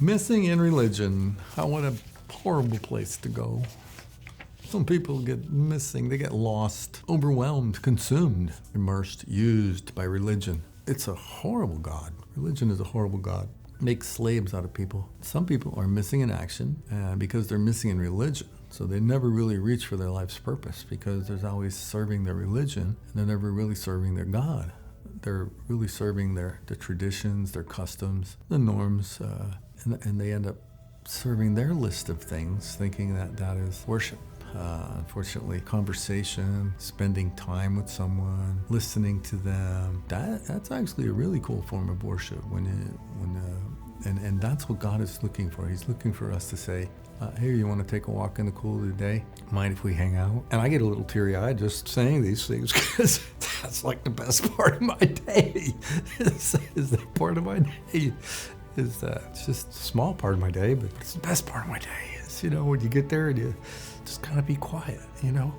Missing in religion. What a horrible place to go. Some people get missing, they get lost, overwhelmed, consumed, immersed, used by religion. It's a horrible God. Religion is a horrible God. Makes slaves out of people. Some people are missing in action because they're missing in religion. So they never really reach for their life's purpose because there's always serving their religion and they're never really serving their God. They're really serving the traditions, their customs, the norms, and they end up serving their list of things, thinking that is worship. Unfortunately, conversation, spending time with someone, listening to them, that's actually a really cool form of worship. And that's what God is looking for. He's looking for us to say, hey, you want to take a walk in the cool of the day? Mind if we hang out? And I get a little teary-eyed just saying these things because that's like the best part of my day. is that part of my day. It's just a small part of my day, but it's the best part of my day. Is, when you get there and you just kind of be quiet,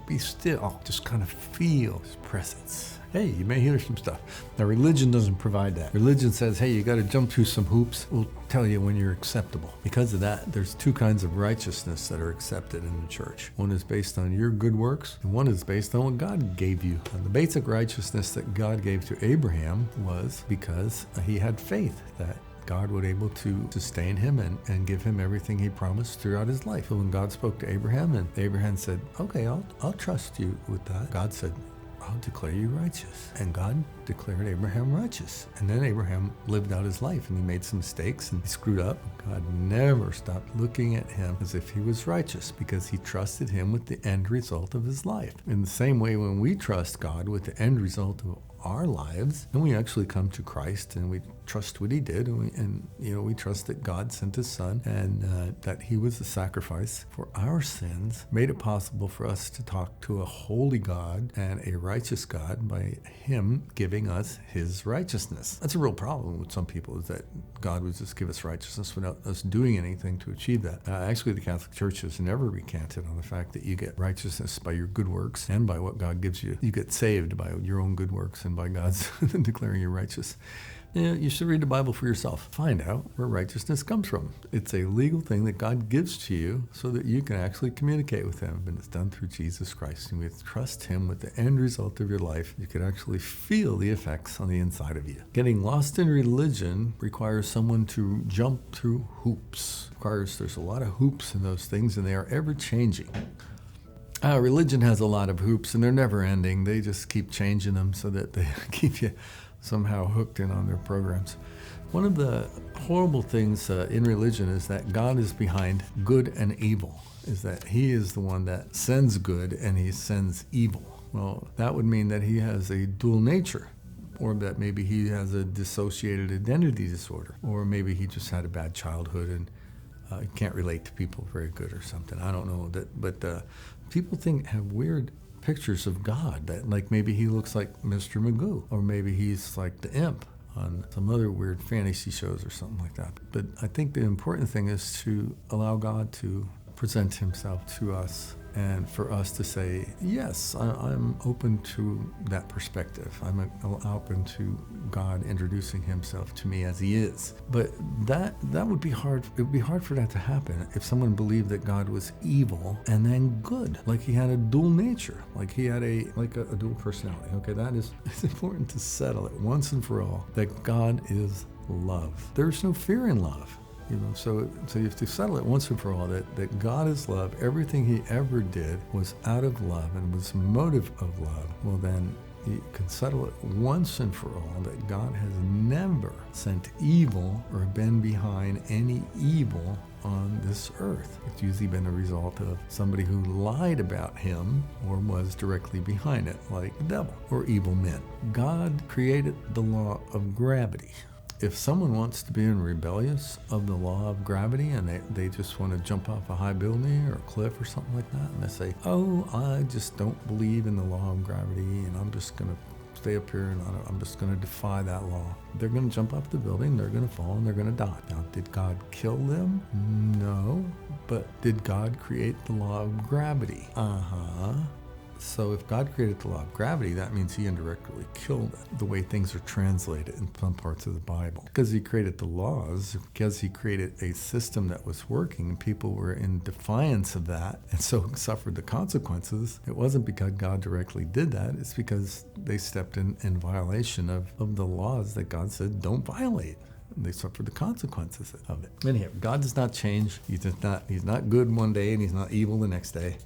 be still, just kind of feel his presence. Hey, you may hear some stuff. Now, religion doesn't provide that. Religion says, hey, you got to jump through some hoops. We'll tell you when you're acceptable. Because of that, there's two kinds of righteousness that are accepted in the church. One is based on your good works, and one is based on what God gave you. And the basic righteousness that God gave to Abraham was because he had faith that God would able to sustain him and give him everything he promised throughout his life. So when God spoke to Abraham, and Abraham said, okay, I'll trust you with that. God said, I'll declare you righteous. And God declared Abraham righteous. And then Abraham lived out his life and he made some mistakes and he screwed up. God never stopped looking at him as if he was righteous because he trusted him with the end result of his life. In the same way, when we trust God with the end result of our lives, and we actually come to Christ and we trust what he did, and we trust that God sent his son and that he was the sacrifice for our sins, made it possible for us to talk to a holy God and a righteous God by him giving us his righteousness. That's a real problem with some people, is that God would just give us righteousness without us doing anything to achieve that. Actually, the Catholic Church has never recanted on the fact that you get righteousness by your good works and by what God gives you. You get saved by your own good works and by God's declaring you righteous. You should read the Bible for yourself. Find out where righteousness comes from. It's a legal thing that God gives to you so that you can actually communicate with him. And it's done through Jesus Christ. And we trust him with the end result of your life. You can actually feel the effects on the inside of you. Getting lost in religion requires someone to jump through hoops. There's a lot of hoops in those things, and they are ever changing. Religion has a lot of hoops, and they're never ending. They just keep changing them so that they keep you somehow hooked in on their programs. One of the horrible things in religion is that God is behind good and evil, is that he is the one that sends good and he sends evil. Well, that would mean that he has a dual nature, or that maybe he has a dissociated identity disorder, or maybe he just had a bad childhood and can't relate to people very good or something. I don't know that, but people have weird pictures of God, that like maybe he looks like Mr. Magoo, or maybe he's like the imp on some other weird fantasy shows or something like that. But I think the important thing is to allow God to present himself to us, and for us to say, yes, I'm open to that perspective. I'm open to God introducing himself to me as he is. But that would be hard. It would be hard for that to happen if someone believed that God was evil and then good, like he had a dual nature, like he had a dual personality. Okay, it's important to settle it once and for all that God is love. There's no fear in love. So you have to settle it once and for all that God is love. Everything he ever did was out of love and was motive of love. Well, then you can settle it once and for all that God has never sent evil or been behind any evil on this earth. It's usually been a result of somebody who lied about him or was directly behind it, like the devil or evil men. God created the law of gravity. If someone wants to be rebellious of the law of gravity and they just want to jump off a high building or a cliff or something like that, and they say, oh, I just don't believe in the law of gravity and I'm just going to stay up here and I'm just going to defy that law. They're going to jump off the building, they're going to fall, and they're going to die. Now, did God kill them? No. But did God create the law of gravity? So if God created the law of gravity, that means he indirectly killed the way things are translated in some parts of the Bible. Because he created the laws, because he created a system that was working, and people were in defiance of that, and so suffered the consequences. It wasn't because God directly did that, it's because they stepped in violation of the laws that God said don't violate. And they suffer the consequences of it. Anyhow, God does not change. He's not good one day and he's not evil the next day.